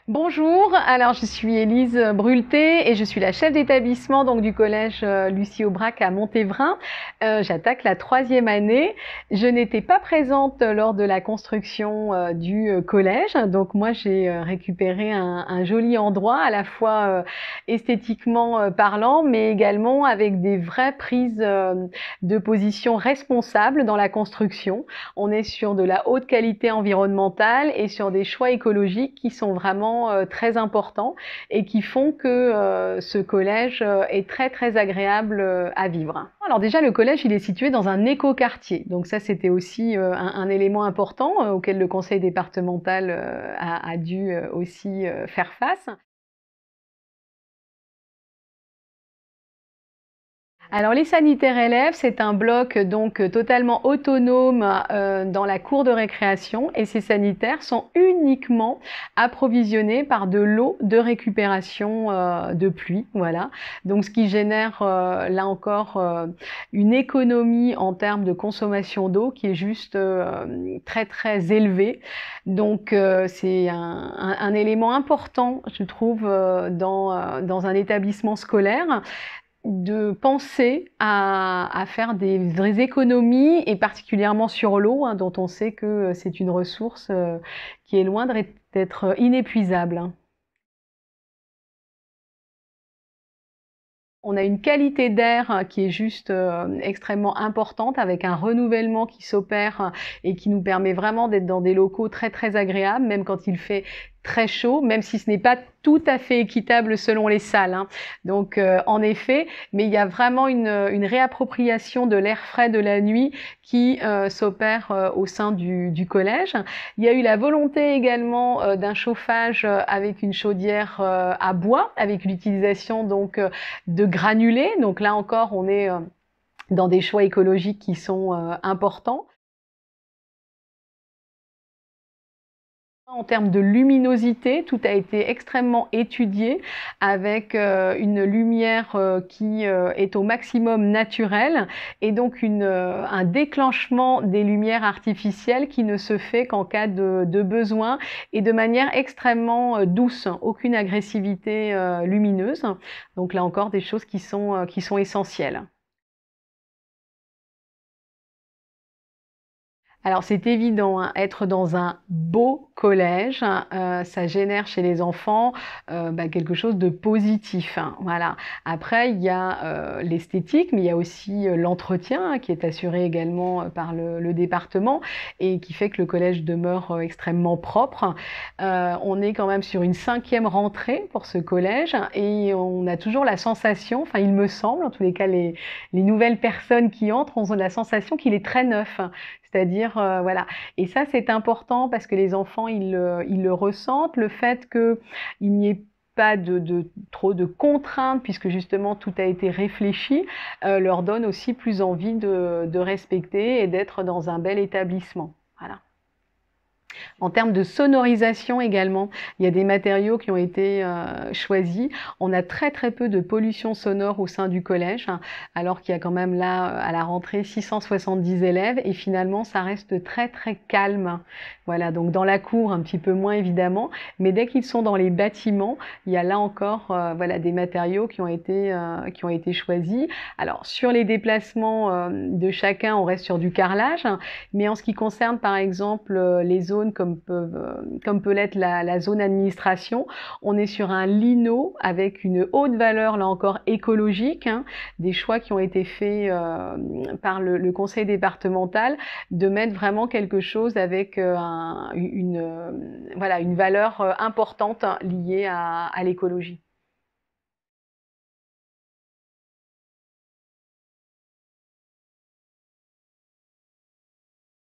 Bonjour, alors je suis Élise Brulté et je suis la chef d'établissement donc du collège Lucie Aubrac à Montévrain. J'attaque la 3e année. Je n'étais pas présente lors de la construction du collège, donc moi j'ai récupéré un joli endroit à la fois esthétiquement parlant, mais également avec des vraies prises de position responsables dans la construction. On est sur de la haute qualité environnementale et sur des choix écologiques qui sont vraiment très importants et qui font que ce collège est très agréable à vivre. Alors déjà, le collège, il est situé dans un écoquartier. Donc ça, c'était aussi un élément important auquel le conseil départemental a dû aussi faire face. Alors les sanitaires élèves, c'est un bloc donc totalement autonome dans la cour de récréation et ces sanitaires sont uniquement approvisionnés par de l'eau de récupération de pluie, voilà. Donc ce qui génère là encore une économie en termes de consommation d'eau qui est juste très élevée. Donc c'est un élément important, je trouve, dans un établissement scolaire de penser à faire des vraies économies et particulièrement sur l'eau, hein, dont on sait que c'est une ressource qui est loin d'être inépuisable. On a une qualité d'air qui est juste extrêmement importante avec un renouvellement qui s'opère et qui nous permet vraiment d'être dans des locaux très agréables, même quand il fait très chaud, même si ce n'est pas tout à fait équitable selon les salles, hein. Donc en effet, mais il y a vraiment une réappropriation de l'air frais de la nuit qui s'opère au sein du collège. Il y a eu la volonté également d'un chauffage avec une chaudière à bois, avec l'utilisation donc de granulés. Donc là encore, on est dans des choix écologiques qui sont importants. En termes de luminosité, tout a été extrêmement étudié avec une lumière qui est au maximum naturelle et donc un déclenchement des lumières artificielles qui ne se fait qu'en cas de besoin et de manière extrêmement douce, aucune agressivité lumineuse. Donc là encore, des choses qui sont essentielles. Alors c'est évident, hein, être dans un beau collège, ça génère chez les enfants quelque chose de positif, hein, voilà. Après il y a l'esthétique, mais il y a aussi l'entretien hein, qui est assuré également par le département et qui fait que le collège demeure extrêmement propre. On est quand même sur une 5e rentrée pour ce collège et on a toujours la sensation, enfin il me semble, en tous les cas les nouvelles personnes qui entrent ont la sensation qu'il est très neuf. C'est-à-dire, voilà. Et ça, c'est important parce que les enfants, ils le ressentent, le fait qu'il n'y ait pas trop de contraintes, puisque justement tout a été réfléchi, leur donne aussi plus envie de respecter et d'être dans un bel établissement. Voilà. En termes de sonorisation également, il y a des matériaux qui ont été choisis. On a très peu de pollution sonore au sein du collège, hein, alors qu'il y a quand même là, à la rentrée, 670 élèves et finalement, ça reste très calme. Voilà, donc dans la cour, un petit peu moins évidemment, mais dès qu'ils sont dans les bâtiments, il y a là encore voilà, des matériaux qui ont été choisis. Alors, sur les déplacements de chacun, on reste sur du carrelage, hein, mais en ce qui concerne par exemple les zones comme peut l'être la zone administration, on est sur un lino avec une haute valeur là encore écologique, hein, des choix qui ont été faits par le conseil départemental de mettre vraiment quelque chose avec voilà, une valeur importante liée à l'écologie.